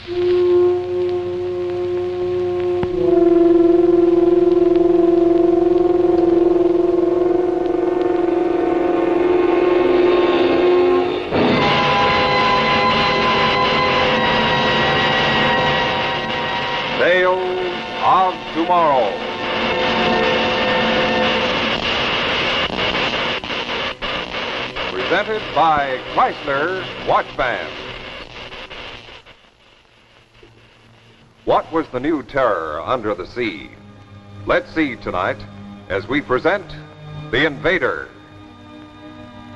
Tales of Tomorrow. Presented by Chrysler Watch Band. What was the new terror under the sea? Let's see tonight as we present The Invader,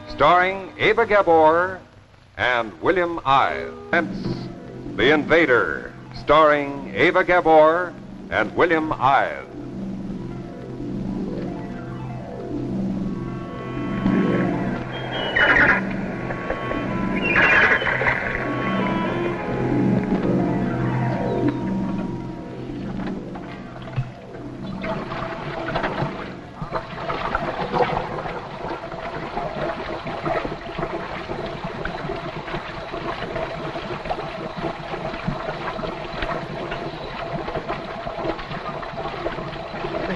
starring Ava Gabor and William Ives. Hence, The Invader, starring Ava Gabor and William Ives.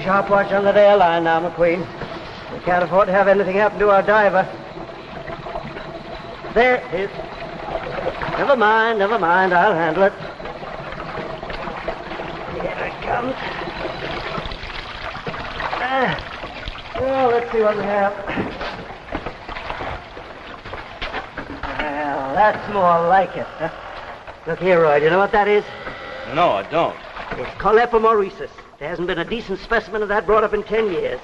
Sharp watch on that airline now, McQueen. We can't afford to have anything happen to our diver. There it is. Never mind, I'll handle it. Here it comes. Well, let's see what we have. Well, that's more like it. Huh? Look here, Roy, do you know what that is? No, I don't. It's Colorized. There hasn't been a decent specimen of that brought up in 10 years.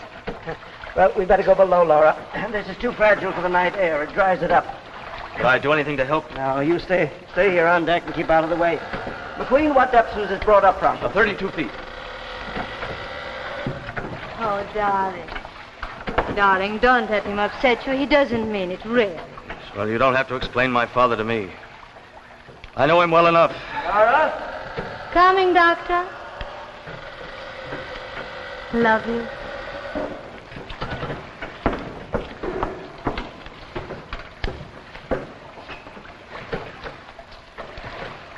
Well, we better go below, Laura. This is too fragile for the night air. It dries it up. Could I do anything to help? No, you stay here on deck and keep out of the way. McQueen, what depth was it brought up from? 32 feet. Oh, darling. Darling, don't let him upset you. He doesn't mean it, really. Well, you don't have to explain my father to me. I know him well enough. Laura? Coming, Doctor. Love you.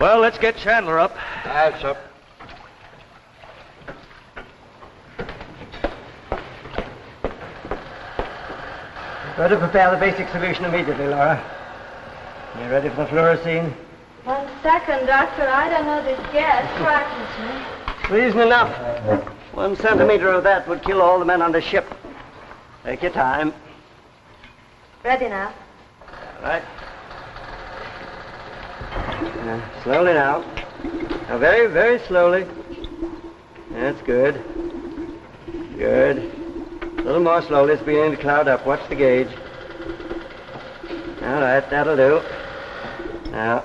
Well, let's get Chandler up. That's up. Better prepare the basic solution immediately, Laura. You ready for the fluorescein? 1 second, Doctor. I don't know this gas frightens me. Reason enough. 1 centimeter of that would kill all the men on the ship. Take your time. Ready now. All right. Slowly now. Now, very, very slowly. That's good. Good. A little more slowly. It's beginning to cloud up. Watch the gauge. All right, that'll do. Now,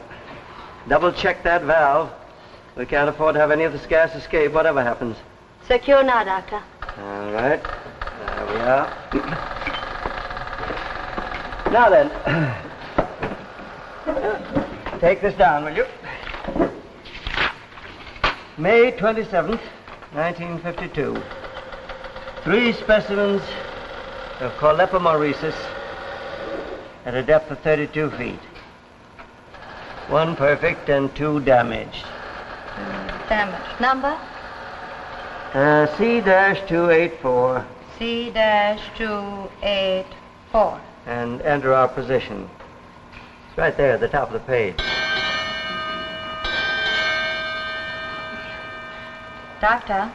double check that valve. We can't afford to have any of this gas escape, whatever happens. Secure now, Doctor. All right. There we are. Now then, take this down, will you? May 27th, 1952. 3 specimens of Colorized at a depth of 32 feet. 1 perfect and 2 damaged. Damage. Number? C-284. C-284. And enter our position. It's right there at the top of the page. Doctor?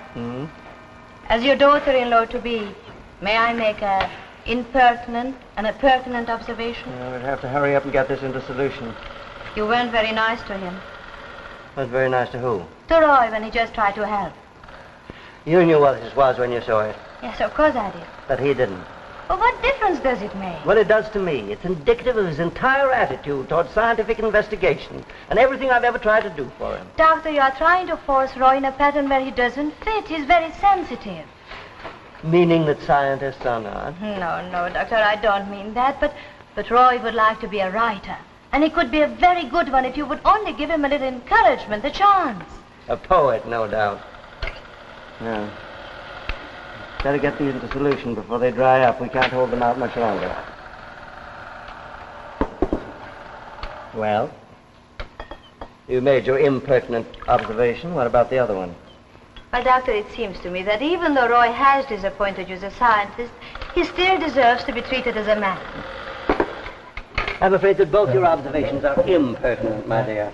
As your daughter-in-law-to-be, may I make a impertinent and a pertinent observation? We'll have to hurry up and get this into solution. You weren't very nice to him. That's very nice to who? To Roy when he just tried to help. You knew what this was when you saw it. Yes, of course I did. But he didn't. Well, what difference does it make? Well, it does to me. It's indicative of his entire attitude towards scientific investigation and everything I've ever tried to do for him. Doctor, you are trying to force Roy in a pattern where he doesn't fit. He's very sensitive. Meaning that scientists are not? No, Doctor, I don't mean that. But Roy would like to be a writer. And he could be a very good one if you would only give him a little encouragement, a chance. A poet, no doubt. No. Better get these into solution before they dry up. We can't hold them out much longer. Well, You made your impertinent observation. What about the other one? Well, Doctor, it seems to me that even though Roy has disappointed you as a scientist, he still deserves to be treated as a man. I'm afraid that both your observations are impertinent, my dear.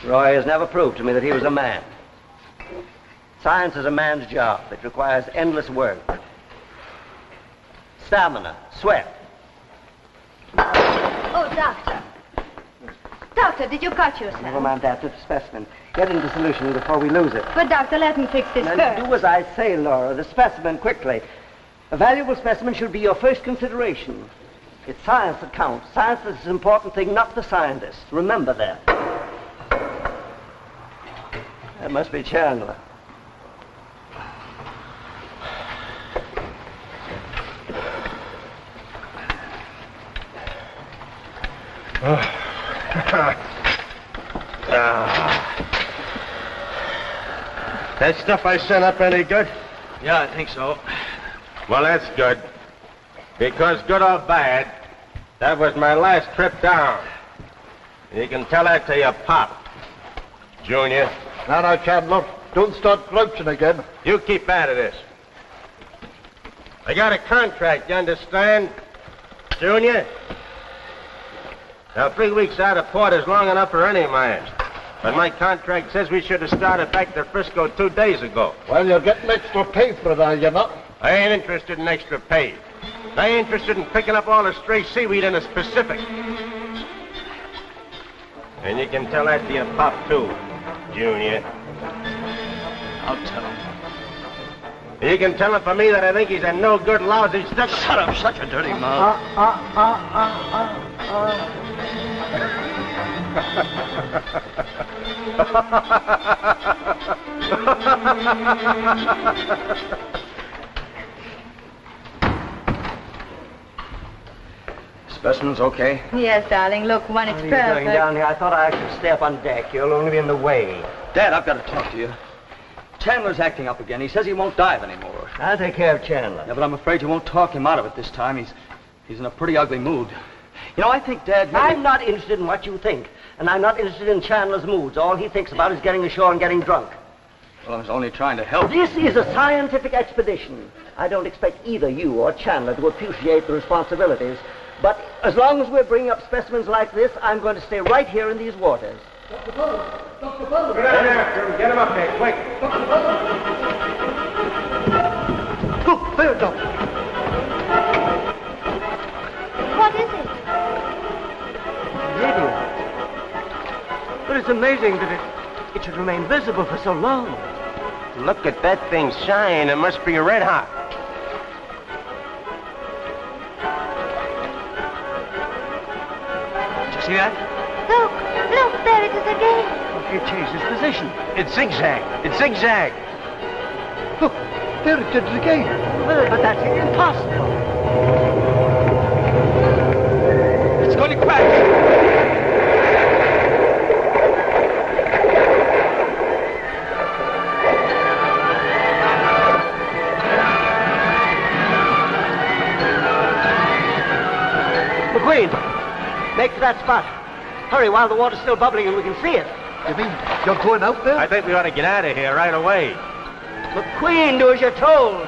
Roy has never proved to me that he was a man. Science is a man's job. It requires endless work. Stamina, sweat. Oh, Doctor. Doctor, did you cut yourself? Never mind that. It's a specimen. Get into solution before we lose it. But, Doctor, let me fix this Now, first. do as I say, Laura. The specimen, quickly. A valuable specimen should be your first consideration. It's science that counts. Science is the important thing, not the scientist. Remember that. That must be Chandler. That stuff I sent up any good? Yeah, I think so. Well, that's good. Because good or bad, that was my last trip down. You can tell that to your pop, Junior. Now, Chandler, don't start grouching again. You keep out of this. I got a contract, you understand, Junior? Now, 3 weeks out of port is long enough for any man. But my contract says we should have started back to Frisco 2 days ago. Well, you're getting extra pay for it, are you not? I ain't interested in extra pay. I ain't interested in picking up all the stray seaweed in the Pacific. And you can tell that to your pop, too, Junior. I'll tell him. You can tell him for me that I think he's a no-good, lousy stick. Shut up, such a dirty mouth. Specimen's okay? Yes, darling. Look, one, it's What are you doing perfect. down here? I thought I should stay up on deck. You'll only be in the way. Dad, I've got to talk to you. Chandler's acting up again. He says he won't dive anymore. I'll take care of Chandler. Yeah, but I'm afraid you won't talk him out of it this time. He's in a pretty ugly mood. You know, I think, Dad, maybe... I'm not interested in what you think. And I'm not interested in Chandler's moods. All he thinks about is getting ashore and getting drunk. Well, I was only trying to help. This is a scientific expedition. I don't expect either you or Chandler to appreciate the responsibilities. But as long as we're bringing up specimens like this, I'm going to stay right here in these waters. Dr. Butler! Dr. Butler! Get in after him. Get him up there, quick. Dr. Butler! Look, there, Doctor. What is it? Radium. But it's amazing that it should remain visible for so long. Look at that thing shine. It must be red hot. Did you see that? Look, there it is again. It changed its position. It's zigzag. It's zigzag. Look, there it did it again. Well, but that's impossible. It's going to crash. McQueen, make for that spot. Hurry while the water's still bubbling and we can see it. You mean you're going out there? I think we ought to get out of here right away. McQueen, do as you're told.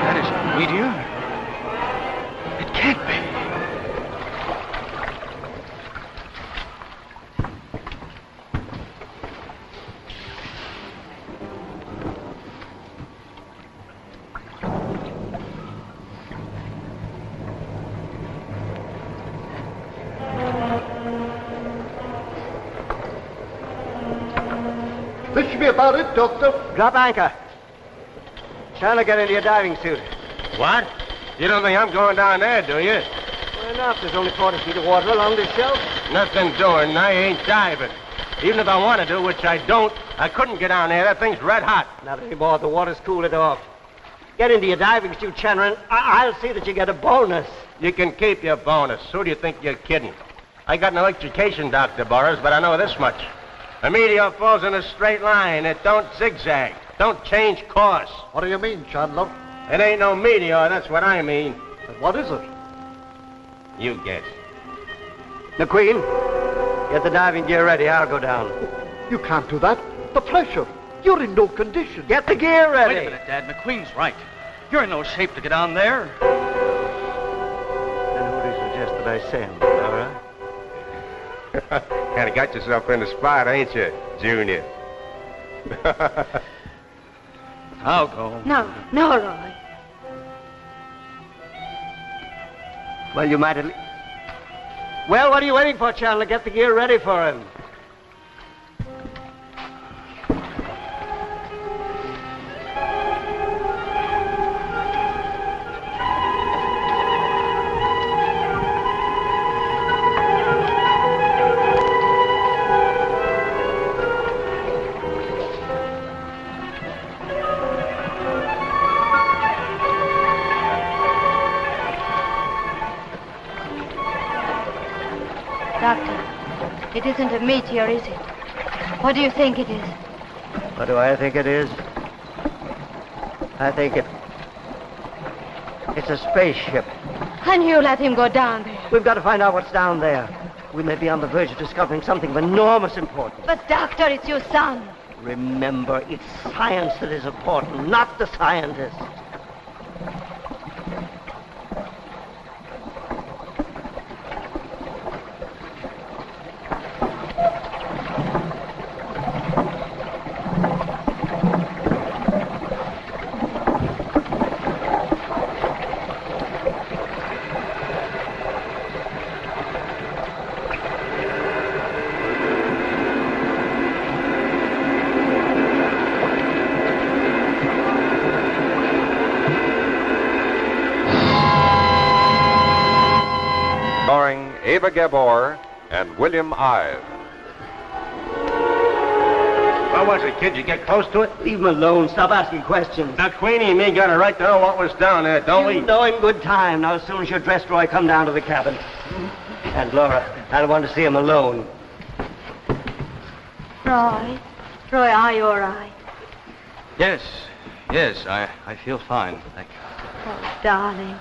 That is a meteor. It can't be. This should be about it, Doctor. Drop anchor. Chandler, get into your diving suit. What? You don't think I'm going down there, do you? Why not? There's only 40 feet of water along this shelf. Nothing doing. I ain't diving. Even if I want to do, which I don't, I couldn't get down there. That thing's red hot. Not anymore. The water's cooled it off. Get into your diving suit, Chandler, and I'll see that you get a bonus. You can keep your bonus. Who do you think you're kidding? I got no education, Dr. Burroughs, but I know this much. A meteor falls in a straight line. It don't zigzag. Don't change course. What do you mean, Chandler? It ain't no meteor, that's what I mean. And what is it? You guess. McQueen, get the diving gear ready. I'll go down. You can't do that. The pressure. You're in no condition. Get the gear ready. Wait a minute, Dad. McQueen's right. You're in no shape to get down there. Then who do you suggest that I send, Laura? Kind of got yourself in the spot, ain't you, Junior? I'll go. No, Roy. Well, you might at least... Well, what are you waiting for, Chandler? Get the gear ready for him. Doctor, it isn't a meteor, is it? What do you think it is? What do I think it is? I think it's a spaceship. And you let him go down there. We've got to find out what's down there. We may be on the verge of discovering something of enormous importance. But, Doctor, it's your son. Remember, it's science that is important, not the scientists. Starring Ava Gabor and William Ives. What was it, kid? You get close to it? Leave him alone. Stop asking questions. Now, Queenie and me got a right to know what was down there, don't we? You know in good time. Now, as soon as you're dressed, Roy, come down to the cabin. And Laura, I want to see him alone. Roy, are you all right? Yes, I feel fine. Thank you. Oh, darling.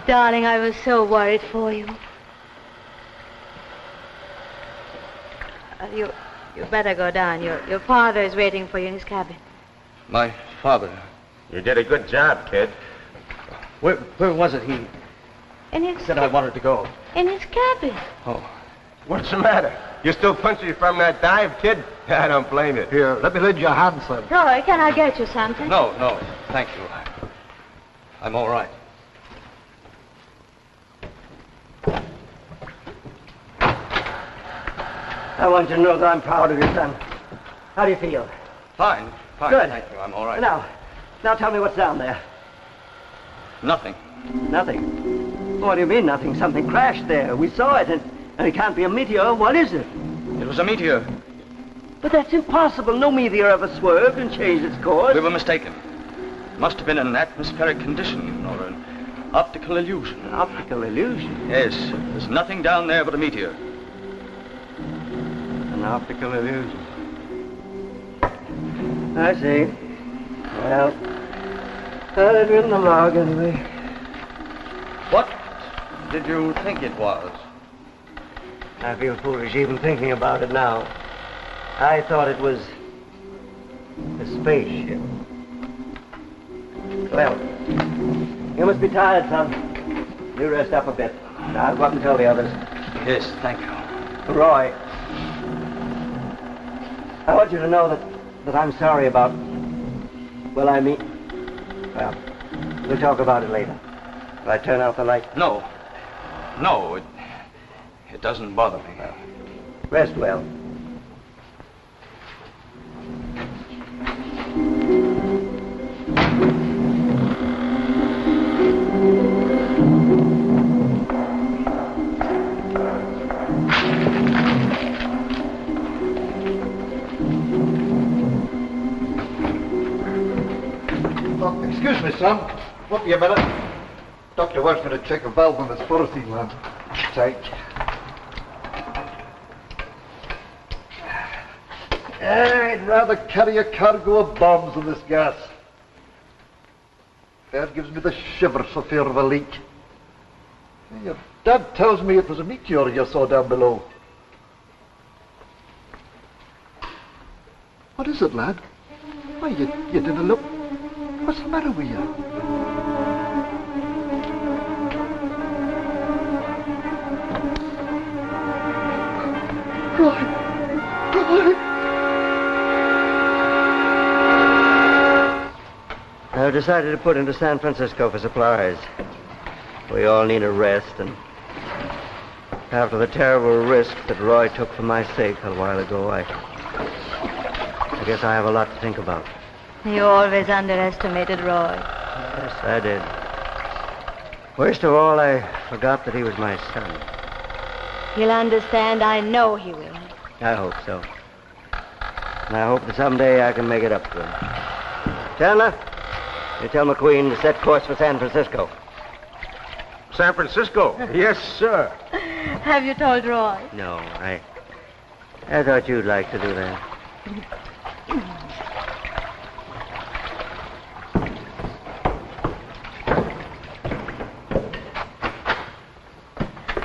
Darling, I was so worried for you. You better go down. Your father is waiting for you in his cabin. My father. You did a good job, kid. Where was it? He In his said I wanted to go. In his cabin. Oh. What's the matter? You still punchy from that dive, kid? I don't blame you. Here, let me lend you a hand, son. Roy, can I get you something? No, thank you. I'm all right. I want you to know that I'm proud of you, son. How do you feel? Fine. Good. Thank you. I'm all right. Now tell me what's down there. Nothing. Nothing. What do you mean, nothing? Something crashed there. We saw it, and it can't be a meteor. What is it? It was a meteor. But that's impossible. No meteor ever swerved and changed its course. We were mistaken. Must have been an atmospheric condition or an optical illusion. An optical illusion? Yes. There's nothing down there but a meteor. An optical illusion. I see. Well, it's in the log anyway. What did you think it was? I feel foolish even thinking about it now. I thought it was a spaceship. Well, you must be tired, son. You rest up a bit. Now I'll go up and tell the others. Yes, thank you. Roy, I want you to know that I'm sorry about... Well, we'll talk about it later. Will I turn out the light? No, it doesn't bother me. Rest well. Oh, excuse me, son. Won't be a minute. Doctor wants me to check a valve on this kerosene lamp. Tight. I'd rather carry a cargo of bombs than this gas. That gives me the shivers for fear of a leak. Your dad tells me it was a meteor you saw down below. What is it, lad? Why, you didn't look... What's the matter with you? Roy! I've decided to put into San Francisco for supplies. We all need a rest, and after the terrible risk that Roy took for my sake a while ago, I guess I have a lot to think about. You always underestimated Roy. Yes, I did. Worst of all, I forgot that he was my son. He'll understand. I know he will. I hope so. And I hope that someday I can make it up to him. Chandler, you tell McQueen to set course for San Francisco. San Francisco? Yes, sir. Have you told Roy? No, I thought you'd like to do that.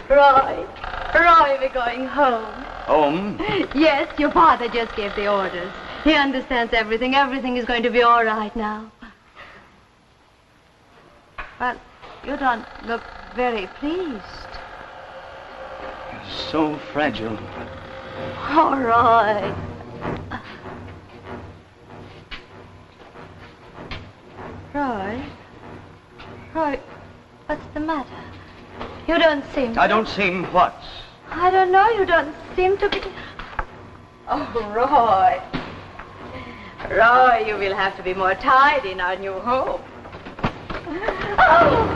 Roy, we're going home. Home? Yes, your father just gave the orders. He understands everything. Everything is going to be all right now. Well, you don't look very pleased. You're so fragile. Oh, Roy. Roy, what's the matter? You don't seem... I don't seem what? I don't know. You don't seem to be... Oh, Roy. Roy, you will have to be more tidy in our new home. Oh!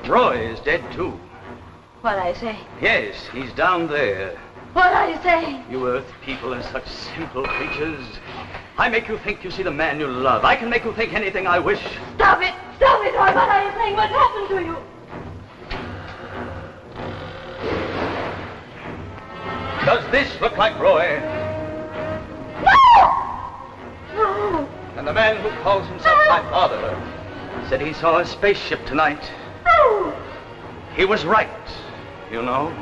Roy is dead, too. What I say? Yes, he's down there. What are you saying? You Earth people are such simple creatures. I make you think you see the man you love. I can make you think anything I wish. Stop it, Roy. What are you saying? What happened to you? Does this look like Roy? No! And the man who calls himself my father said he saw a spaceship tonight. No! He was right, you know.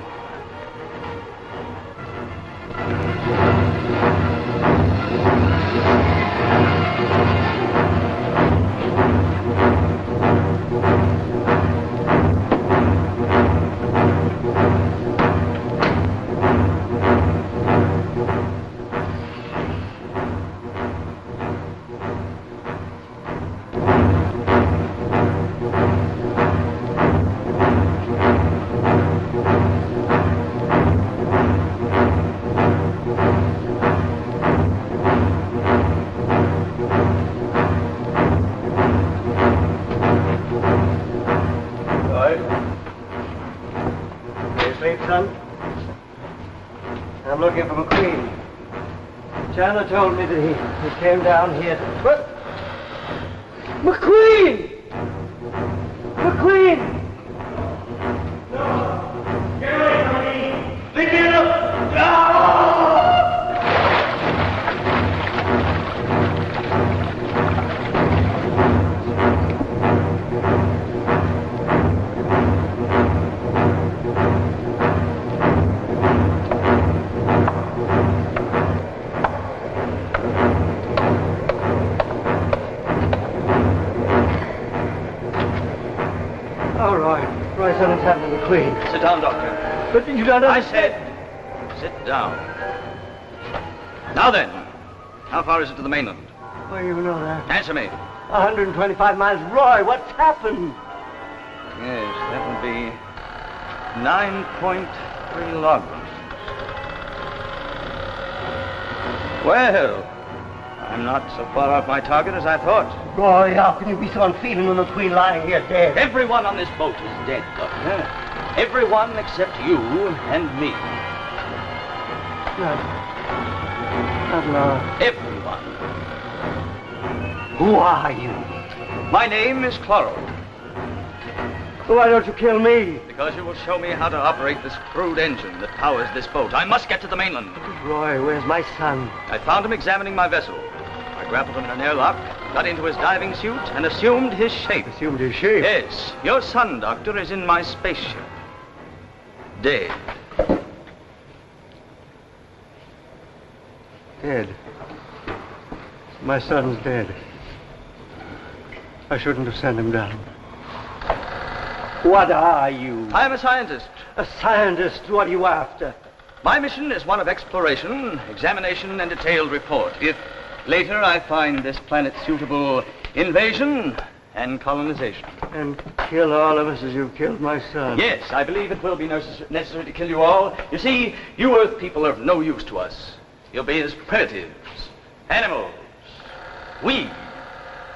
I'm looking for McQueen. Chandler told me that he came down here to... What? McQueen! McQueen! No! Get away from me! Pick it up! No! Roy, something's happened to McQueen. Sit down, Doctor. But you don't I understand. said, sit down. Now then, how far is it to the mainland? Why do you know that? Answer me. 125 miles. Roy, what's happened? Yes, that would be 9.3 logs. Well, I'm not so far off my target as I thought. Roy, how can you be so unfeeling with McQueen lying here dead? Everyone on this boat is dead, Doctor. Everyone except you and me. Not Laura. Everyone. Who are you? My name is Cloro. Why don't you kill me? Because you will show me how to operate this crude engine that powers this boat. I must get to the mainland. Roy, where's my son? I found him examining my vessel. I grappled him in an airlock, got into his diving suit, and assumed his shape. Assumed his shape? Yes. Your son, Doctor, is in my spaceship. Dead. Dead. My son's dead. I shouldn't have sent him down. What are you? I am a scientist. A scientist? What are you after? My mission is one of exploration, examination, and detailed report. If later I find this planet suitable, invasion and colonization. And kill all of us as you've killed my son? Yes, I believe it will be necessary to kill you all. You see, you Earth people are of no use to us. You'll be as primitives, animals. We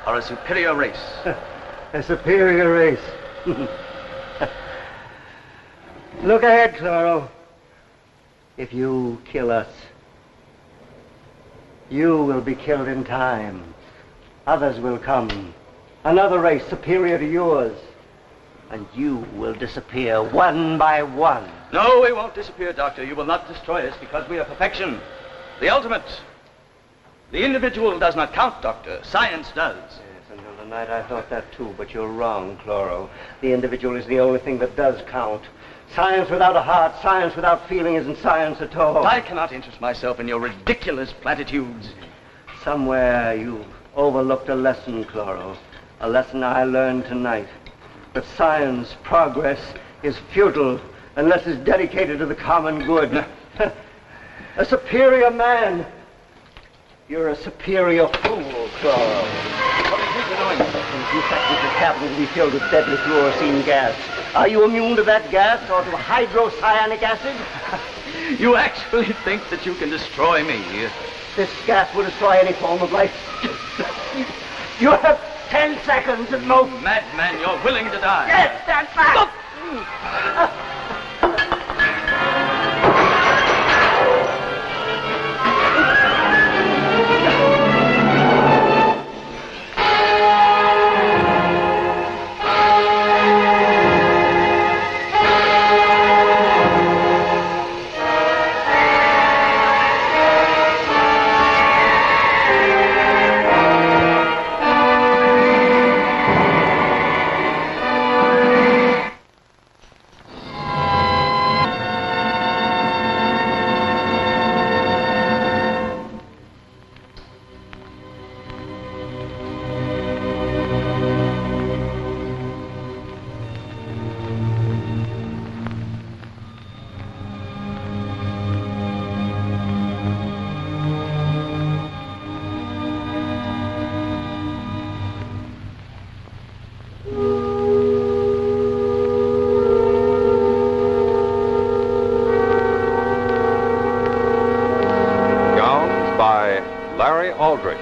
are a superior race. A superior race. Look ahead, Cloro. If you kill us, you will be killed in time. Others will come. Another race superior to yours. And you will disappear one by one. No, we won't disappear, Doctor. You will not destroy us because we are perfection. The ultimate. The individual does not count, Doctor. Science does. Yes, until tonight I thought that too, but you're wrong, Cloro. The individual is the only thing that does count. Science without a heart, science without feeling isn't science at all. I cannot interest myself in your ridiculous platitudes. Somewhere you've overlooked a lesson, Cloro. A lesson I learned tonight. That science, progress, is futile unless it's dedicated to the common good. A superior man. You're a superior fool, Cloro. What do you think you're doing? In a few seconds, this cabin will be filled with deadly fluorescein gas. Are you immune to that gas or to hydrocyanic acid? You actually think that you can destroy me? This gas will destroy any form of life. You have 10 seconds at most. Madman, you're willing to die. Yes, stand back. Aldrich.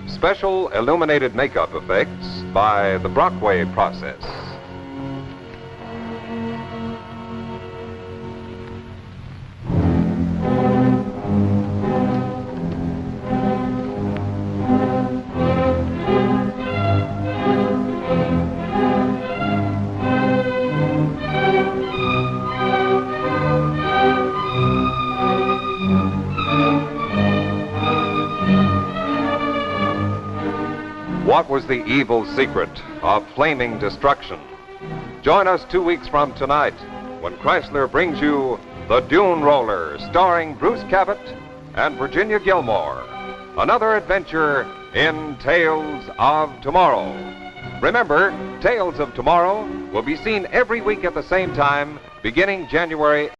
Special illuminated makeup effects by the Brockway process. What was the evil secret of flaming destruction? Join us 2 weeks from tonight when Chrysler brings you The Dune Roller, starring Bruce Cabot and Virginia Gilmore. Another adventure in Tales of Tomorrow. Remember, Tales of Tomorrow will be seen every week at the same time, beginning January